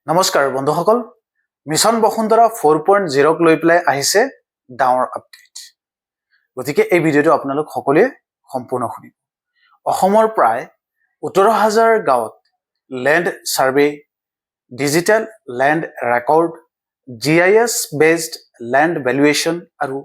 নমস্কাৰ বন্ধুসকল, মিছন বসুন্ধৰা 4.0 লৈ পেলাই আহিছে ডাঙৰ আপডেট। গতিকে এই ভিডিঅ'টো আপোনালোক সকলোৱে সম্পূৰ্ণ শুনিব। অসমৰ প্ৰায় ১৭,০০০ গাঁৱত land survey, digital land record, GIS based land valuation আৰু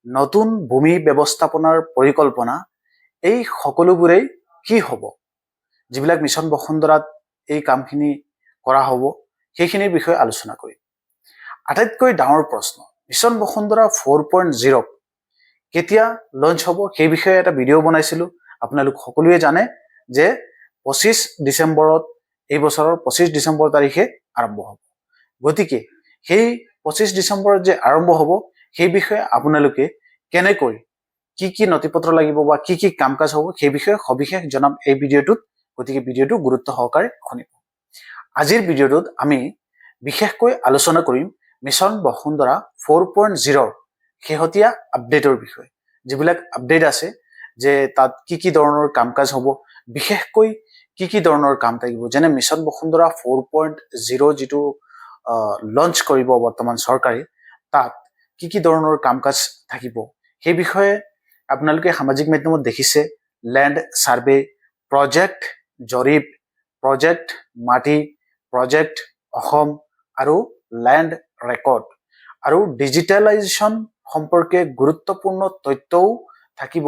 নতুন ভূমি ব্যৱস্থাপনাৰ পৰিকল্পনা, এই সকলোবোৰেই কি হ'ব, যিবিলাক মিছন বসুন্ধৰাত এই কামখিনি কৰা হ'ব সেইখিনিৰ বিষয়ে আলোচনা কৰিম। আটাইতকৈ ডাঙৰ প্ৰশ্ন, মিছন বসুন্ধৰা 4.0 কেতিয়া লঞ্চ হ'ব সেই বিষয়ে এটা ভিডিঅ' বনাইছিলোঁ। আপোনালোক সকলোৱে জানে যে 25 ডিচেম্বৰত, এই বছৰৰ 25 ডিচেম্বৰ তাৰিখে আৰম্ভ হ'ব। গতিকে সেই 25 ডিচেম্বৰত যে আৰম্ভ হ'ব সেই বিষয়ে আপোনালোকে কেনেকৈ কি কি নথিপত্ৰ লাগিব বা কি কি কাম কাজ হ'ব সেই বিষয়ে সবিশেষ জনাম এই ভিডিঅ'টোত। গতিকে ভিডিঅ'টো গুৰুত্ব সহকাৰে শুনিব। আজিৰ ভিডিঅ'টোত আমি বিশেষকৈ আলোচনা কৰিম মিছন বসুন্ধৰা 4.0 শেহতীয়া আপডেটৰ বিষয়ে। যিবিলাক আপডেট আছে যে তাত কি কি ধৰণৰ কাম কাজ হ'ব, বিশেষকৈ কি কি ধৰণৰ কাম থাকিব, যেনে মিছন বসুন্ধৰা 4.0 যিটো লঞ্চ কৰিব বৰ্তমান চৰকাৰে, তাত কি কি ধৰণৰ কাম কাজ থাকিব সেই বিষয়ে আপোনালোকে সামাজিক মাধ্যমত দেখিছে। লেণ্ড ছাৰ্ভে, প্ৰজেক্ট জৰীপ, প্ৰজেক্ট মাটি, প্ৰজেক্ট অসম আৰু লেণ্ড ৰেকৰ্ড আৰু ডিজিটেলাইজেশ্যন সম্পৰ্কে গুৰুত্বপূৰ্ণ তথ্যও থাকিব।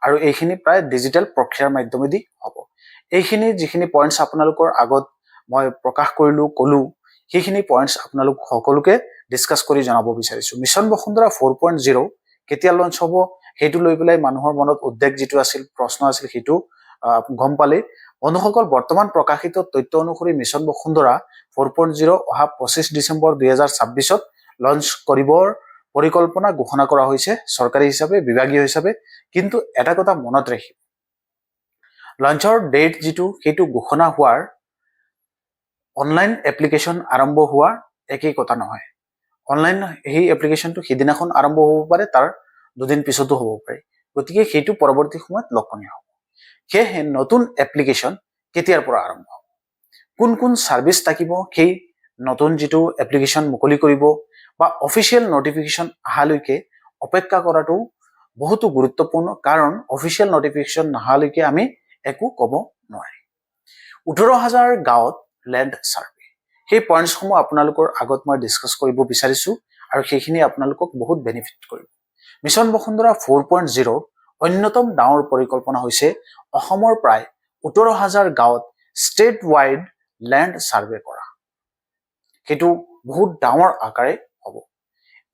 আৰু এইখিনি প্ৰায় ডিজিটেল প্ৰক্ৰিয়াৰ মাধ্যমেদি হ'ব। এইখিনি যিখিনি পইণ্টছ আপোনালোকৰ আগত মই প্ৰকাশ ক'লো, সেইখিনি পইণ্টছ আপোনালোক সকলোকে ডিছকাছ কৰি জনাব বিচাৰিছোঁ। মিছন বসুন্ধৰা 4.0 কেতিয়া লঞ্চ হ'ব সেইটো লৈ পেলাই মানুহৰ মনত উদ্বেগ যিটো আছিল, প্ৰশ্ন আছিল, সেইটো গম পালে। বন্ধুসকল, বৰ্তমান প্ৰকাশিত তথ্য অনুসৰি মিছন বসুন্ধৰা 4.0 অহা 25 ডিচেম্বৰ 2026 লঞ্চ কৰিবৰ পৰিকল্পনা ঘোষণা কৰা হৈছে চৰকাৰী হিচাপে, বিভাগীয় হিচাপে। কিন্তু এটা কথা মনত ৰাখিব, লঞ্চৰ ডেট যিটো সেইটো ঘোষণা হোৱাৰ, অনলাইন এপ্লিকেশ্যন আৰম্ভ হোৱাৰ একেই কথা নহয়। অনলাইন সেই এপ্লিকেশ্যনটো সিদিনাখন আৰম্ভ হ'ব পাৰে, তাৰ দুদিন পিছতো হ'ব পাৰে। গতিকে সেইটো পৰৱৰ্তী সময়ত লক্ষণীয় হ'ব। সেয়েহে নতুন এপ্লিকেশ্যন কেতিয়াৰ পৰা আৰম্ভ হ'ব, কোন কোন ছাৰ্ভিচ থাকিব, সেই নতুন যিটো এপ্লিকেশ্যন মুকলি কৰিব বা অফিচিয়েল নটিফিকেশ্যন অহালৈকে অপেক্ষা কৰাটো বহুতো গুৰুত্বপূৰ্ণ। কাৰণ অফিচিয়েল নটিফিকেশ্যন নহালৈকে আমি একো ক'ব নোৱাৰি। ১৮,০০০ গাঁৱত লেণ্ড ছাৰ্ভে, সেই পইণ্টছসমূহ আপোনালোকৰ আগত মই ডিছকাছ কৰিব বিচাৰিছোঁ আৰু সেইখিনি আপোনালোকক বহুত বেনিফিট কৰিব। মিছন বসুন্ধৰা 4.0 অন্যতম ডাঙৰ পৰিকল্পনা হৈছে অসমৰ প্ৰায় ১৮,০০০ গাঁৱত ষ্টেট ৱাইড লেণ্ড ছাৰ্ভে কৰা। সেইটো বহুত ডাঙৰ আকাৰে হ'ব।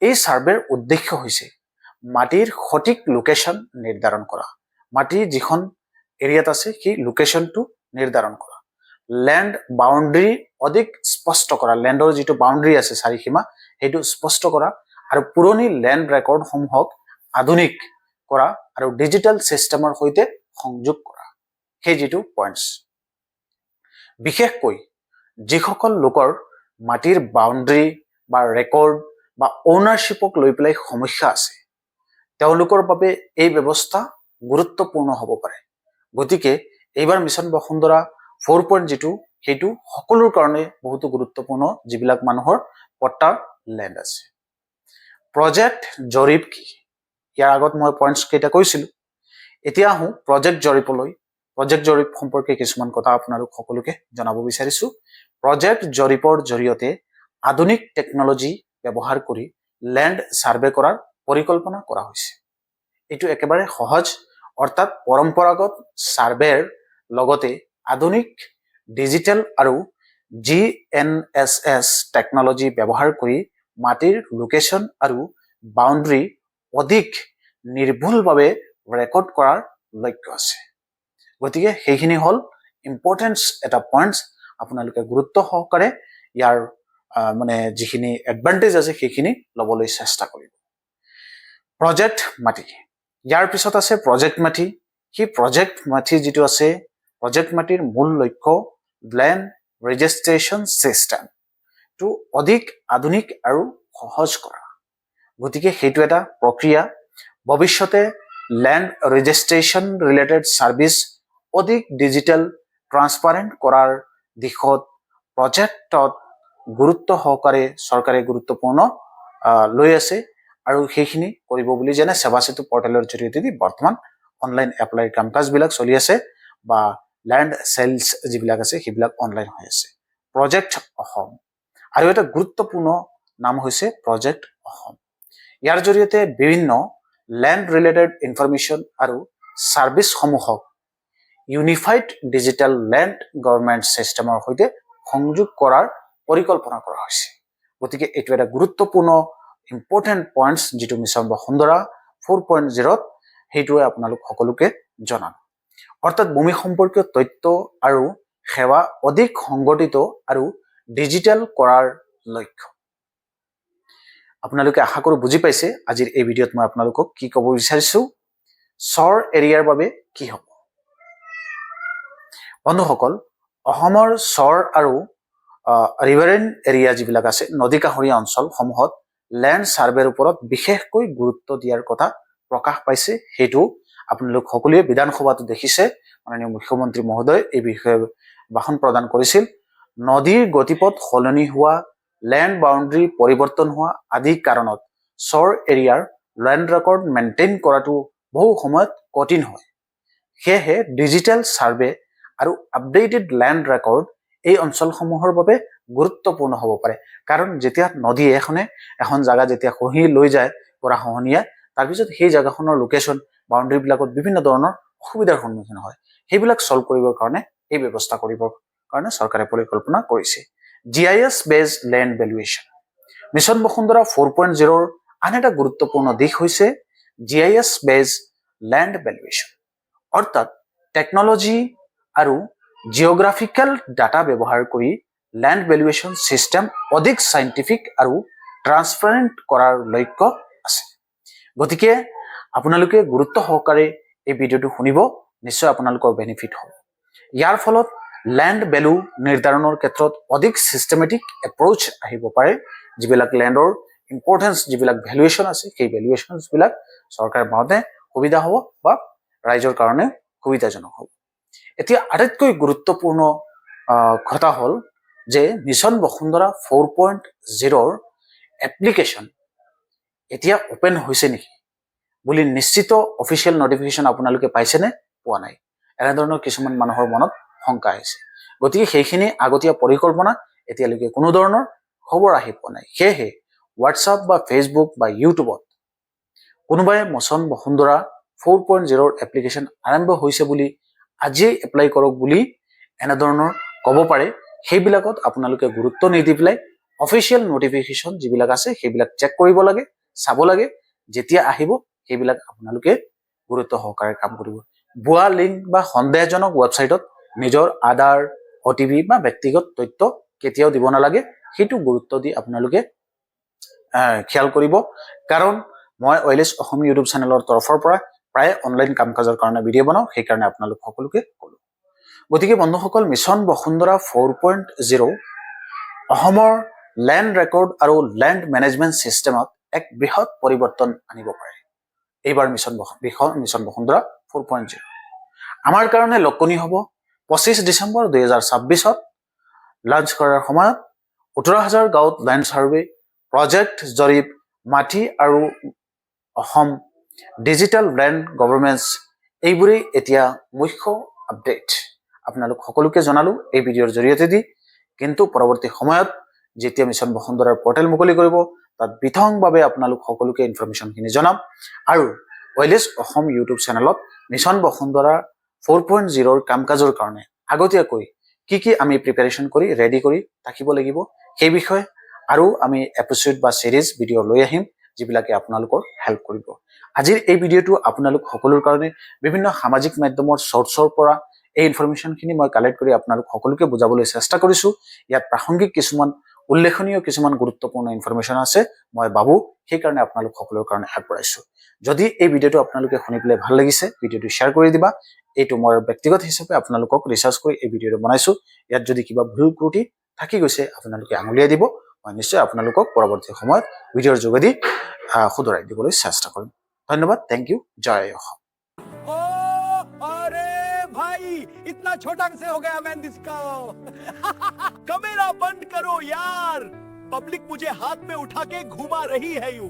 এই ছাৰ্ভেৰ উদ্দেশ্য হৈছে মাটিৰ সঠিক লোকেশ্যন নিৰ্ধাৰণ কৰা, মাটি যিখন এৰিয়াত আছে সেই লোকেশ্যনটো নিৰ্ধাৰণ কৰা, লেণ্ড বাউণ্ডেৰী অধিক স্পষ্ট কৰা, লেণ্ডৰ যিটো বাউণ্ডেৰী আছে চাৰিসীমা সেইটো স্পষ্ট কৰা, আৰু পুৰণি লেণ্ড ৰেকৰ্ডসমূহক আধুনিক কৰা আৰু ডিজিটেল ছিষ্টেমৰ সৈতে সংযোগ কৰা। সেই যিটো পইণ্টছ, বিশেষকৈ যিসকল লোকৰ মাটিৰ বাউণ্ডেৰী বা ৰেকৰ্ড বা অ'নাৰশ্বিপক লৈ পেলাই সমস্যা আছে, তেওঁলোকৰ বাবে এই ব্যৱস্থা গুৰুত্বপূৰ্ণ হ'ব পাৰে। গতিকে এইবাৰ মিছন বসুন্ধৰা 4.0 সেইটো সকলোৰ কাৰণে বহুতো গুৰুত্বপূৰ্ণ, যিবিলাক মানুহৰ পট্টাৰ লেণ্ড আছে। প্ৰজেক্ট জৰীপ কি, ইয়াৰ আগত মই পইণ্টছ কেইটা কৈছিলোঁ। এতিয়া আহোঁ প্ৰজেক্ট জৰীপলৈ। প্ৰজেক্ট জৰীপ সম্পৰ্কে কিছুমান কথা আপোনালোক সকলোকে জনাব বিচাৰিছোঁ। প্ৰজেক্ট জৰীপৰ জৰিয়তে আধুনিক টেকনলজি ব্যৱহাৰ কৰি লেণ্ড ছাৰ্ভে কৰাৰ পৰিকল্পনা কৰা হৈছে। এইটো একেবাৰে সহজ, অৰ্থাৎ পৰম্পৰাগত ছাৰ্ভেৰ লগতে আধুনিক ডিজিটেল আৰু GNSS টেকনলজি ব্যৱহাৰ কৰি মাটিৰ লোকেশ্যন আৰু বাউণ্ডেৰী অধিক নিৰ্ভুলভাৱে ৰেকৰ্ড কৰাৰ লক্ষ্য আছে। গতিকে সেইখিনি হ'ল ইম্পৰ্টেঞ্চ এটা পইণ্টছ। আপোনালোকে গুৰুত্ব সহকাৰে ইয়াৰ যিখিনি এডভান্টেজ আছে সেইখিনি ল'বলৈ চেষ্টা কৰিব। প্ৰজেক্ট মাটি, ইয়াৰ পিছত আছে প্ৰজেক্ট মাটি। সেই প্ৰজেক্ট মাটি যিটো আছে, প্ৰজেক্ট মাটিৰ মূল লক্ষ্য লেণ্ড ৰেজিষ্ট্ৰেশ্যন ছিষ্টেমটো অধিক আধুনিক আৰু সহজ কৰা। গতিকে সেইটো এটা প্ৰক্ৰিয়া। ভৱিষ্যতে লেণ্ড ৰেজিষ্ট্ৰেশ্যন ৰিলেটেড ছাৰ্ভিচ অধিক ডিজিটেল ট্ৰান্সপাৰেণ্ট কৰাৰ দিশত প্ৰজেক্টত গুৰুত্ব সহকাৰে চৰকাৰে গুৰুত্বপূৰ্ণ লৈ আছে আৰু সেইখিনি কৰিব বুলি যেনে সেৱা সেতু পৰ্টেলৰ জৰিয়তে বৰ্তমান অনলাইন এপ্লাইৰ কাম কাজবিলাক চলি আছে বা ল্যান্ড সেলস যিবিলাক আছে সেইবিলাক অনলাইন হৈ আছে প্ৰজেক্ট অসম আৰু এটা গুৰুত্বপূৰ্ণ নাম হৈছে প্ৰজেক্ট অসম ইয়াৰ জৰিয়তে বিভিন্ন ল্যান্ড ৰিলেটেড ইনফৰমেশন আৰু সাৰ্ভিস সমূহক ইউনিফাইড ডিজিটেল ল্যান্ড গভৰ্নমেন্ট সিস্টেমৰ সৈতে সংযোগ কৰাৰ পৰিকল্পনা কৰা হৈছে গতিকে এইটো এটা গুৰুত্বপূৰ্ণ ইম্পৰ্টেন্ট পইণ্টছ যেটো মিছন বসুন্ধৰা 4.0 হেইটোৱে আপোনালোক সকলোকে জনাম অৰ্থাৎ ভূমি সম্পৰ্কীয় তথ্য আৰু সেৱা অধিক সংগঠিত আৰু ডিজিটেল কৰাৰ লক্ষ্য আপোনালোকে আশা কৰো বুজি পাইছে আজিৰ এই ভিডিঅ'ত মই আপোনালোকক কি ক'ব বিচাৰিছো সৰ এৰিয়াৰ বাবে কি হ'ব বন্ধুসকল অসমৰ সৰ আৰু ৰিভাৰেন এৰিয়া যিবিলাক আছে নদী কাষৰীয়া অঞ্চল সমূহত ল্যান্ড সাৰ্ভেৰ ওপৰত বিশেষকৈ গুৰুত্ব দিয়াৰ কথা প্ৰকাশ পাইছে হেতু আপোনালোক সকলোৱে বিধানসভাত দেখিছে মাননীয় মুখ্যমন্ত্ৰী মহোদয় এই বিষয়ে ভাষণ প্ৰদান কৰিছিল নদীৰ গতিপথ সলনি হোৱা ল্যান্ড বাউণ্ডাৰী পৰিৱৰ্তন হোৱা আদি কাৰণত সৰ এৰিয়াৰ ল্যান্ড ৰেকৰ্ড মেইনটেইন কৰাটো বহু সময়ত কঠিন হয় সেয়ে ডিজিটেল সাৰ্ভে আৰু আপডেটেড ল্যান্ড ৰেকৰ্ড এই অঞ্চলসমূহৰ বাবে গুৰুত্বপূৰ্ণ হ'ব পাৰে কাৰণ যেতিয়া নদী এখন জায়গা যেতিয়া খহি লৈ যায় পৰা খহনিয়া তাৰ পিছত সেই জায়গাখনৰ লোকেশন বাউণ্ডাৰী বিলাকত বিভিন্ন ধৰণৰ অসুবিধাৰ সন্মুখীন হয় সেইবিলাক সলভ কৰিবৰ কাৰণে এই ব্যৱস্থা কৰিবৰ কাৰণে চৰকাৰে পৰিকল্পনা কৰিছে GIS based land valuation mission Basundhara 4.0 ৰ আন এটা গুৰুত্বপূৰ্ণ দিশ হৈছে GIS based land valuation অৰ্থাৎ টেকনলজি আৰু জিওগ্ৰাফিক্যাল ডাটা ব্যৱহাৰ কৰি ল্যান্ড ভ্যালুয়েশন সিস্টেম অধিক সাইন্টিফিক আৰু ট্ৰান্সপাৰেন্ট কৰাৰ লক্ষ্য আছে গতিকে আপোনালোকে গুৰুত্ব সহকাৰে এই ভিডিঅটো শুনিব নিশ্চয় আপোনালোকৰ বেনিফিট হ'ব ইয়াৰ ফলত ল্যান্ড ভ্যালু নিৰ্ধাৰণৰ ক্ষেত্ৰত অধিক সিস্টেমেটিক এপ্ৰোচ আহিব পাৰে যিবিলাক ল্যান্ডৰ ইম্পৰ্টেন্স যিবিলাক ভ্যালুয়েশন আছে সেই ভ্যালুয়েশনছ বিলাক চৰকাৰৰ বাবে সুবিধা হ'ব বা ৰাইজৰ কাৰণে সুবিধাজনক হ'ব এতিয়া আটাইতকৈ গুৰুত্বপূৰ্ণ কথা হ'ল যে মিছন বসুন্ধৰা 4.0 ৰ এপ্লিকেশন এতিয়া ওপেন হৈছে নেকি বুলি নিশ্চিত অফিচিয়েল নোটিফিকেশন আপোনালোকে পাইছে নে পোৱা নাই এনে ধৰণৰ কিছুমান মানুহৰ মনত শংকা আছে গতিকে সেইখিনি আগতীয়া পৰিকল্পনা এতিয়ালৈকে কোনো ধৰণৰ খবৰ আহি পোৱা নাই সেয়ে WhatsApp বা Facebook বা YouTubeত কোনোবাই মিছন বসুন্ধৰা 4.0 ৰ এপ্লিকেশন আৰম্ভ হৈছে বুলি আজি এপ্লাই কৰক বুলি এনে ধৰণৰ ক'ব পাৰে সেইবিলাকত আপোনালোকে গুৰুত্ব নিদি পেলাই অফিচিয়েল নোটিফিকেশন যিবিলাক আছে সেইবিলাক চেক কৰিব লাগে চাব লাগে যেতিয়া আহিব সেইবিলাক আপোনালোকে গুৰুত্ব সহকাৰে কাম কৰিব বুয়া লিংক বা সন্দেহজনক ৱেবছাইটত নিজৰ আধাৰ OTP বা ব্যক্তিগত তথ্য কেতিয়াও দিব নালাগে হেতু গুৰুত্ব দি আপোনালোকে খেয়াল কৰিব কাৰণ মই ওয়েলেছ অসম ইউটিউব চেনেলৰ তৰফৰ পৰা প্ৰায় অনলাইন কামকাজৰ কাৰণে ভিডিঅ বনাও সেই কাৰণে আপোনালোক সকলোকে কলো গতিকে বন্ধুসকল মিছন বসুন্ধৰা 4.0 অসমৰ ল্যান্ড ৰেকৰ্ড আৰু ল্যান্ড মেনেজমেন্ট সিস্টেমত এক বৃহৎ পৰিৱৰ্তন আনিব পাৰে এইবাৰ মিছন বসুন্ধৰা 4.0 আমাৰ কাৰণে লক্ষণীয় হ'ব 25 ডিসেম্বৰ 2026 ত লঞ্চ কৰাৰ সময়ত 18000 গাঁৱত ল্যান্ড সাৰ্ভে প্ৰজেক্ট জৰীপ মাটি আৰু অসম ডিজিটেল ল্যান্ড গভৰ্নমেন্টছ এইবোৰে এতিয়া মুখ্য আপডেট আপোনালোক সকলোকে জনালো এই ভিডিঅৰ জৰিয়তে দি কিন্তু পৰৱৰ্তী সময়ত যেতিয়া মিছন বসুন্ধৰাৰ পৰ্টেল মুকলি কৰিব তাত বিতংভাৱে আপোনালোক সকলোকে ইনফৰমেশনখিনি জনাম আৰু ওয়েলেছ অসম ইউটিউব চেনেলত মিছন বসুন্ধৰা 4.0 ৰ কামকাজৰ কাৰণে আগতীয়াকৈ কি আমি প্ৰিপাৰেচন কৰি ৰেডি কৰি থাকিব লাগিব সেই বিষয়ে আৰু আমি এপিসোড বা সিৰিজ ভিডিঅ লৈ আহিম যিবিলাকে আপোনালোকৰ হেল্প কৰিব আজিৰ এই ভিডিঅটো আপোনালোক সকলোৰ কাৰণে বিভিন্ন সামাজিক মাধ্যমৰ সোৰ্সৰ পৰা এই ইনফৰমেশনখিনি মই কালেক্ট কৰি আপোনালোক সকলোকে বুজাবলৈ চেষ্টা কৰিছো ইয়াত প্ৰাসংগিক কিছুমান উল্লেখনীয় কিছুমান গুৰুত্বপূৰ্ণ ইনফৰমেশন আছে মই বাবু সেই কাৰণে আপোনালোক সকলোৰ কাৰণে আগবঢ়াইছো যদি এই ভিডিঅটো আপোনালোকে শুনি পেলাই ভাল লাগিছে ভিডিঅটো শেয়াৰ কৰি দিবা এইটো মই ব্যক্তিগত হিচাপে আপোনালোকক ৰিচাৰ্চ কৰি এই ভিডিঅটো বনাইছো ইয়াত যদি কিবা ভুল ত্ৰুটি থাকি গৈছে আপোনালোকে আঙুলিয়াই দিব মই নিশ্চয় আপোনালোকক পৰৱৰ্তী সময়ত ভিডিঅৰ যোগেদি শুধৰাই দিবলৈ চেষ্টা কৰিম ধন্যবাদ থ্যাংক ইউ জয় অসম अरे भाई इतना छोटा से हो गया मैं इसका कमेरा बंद करो यार, पब्लिक मुझे हाथ में उठा के घुमा रही है यूं।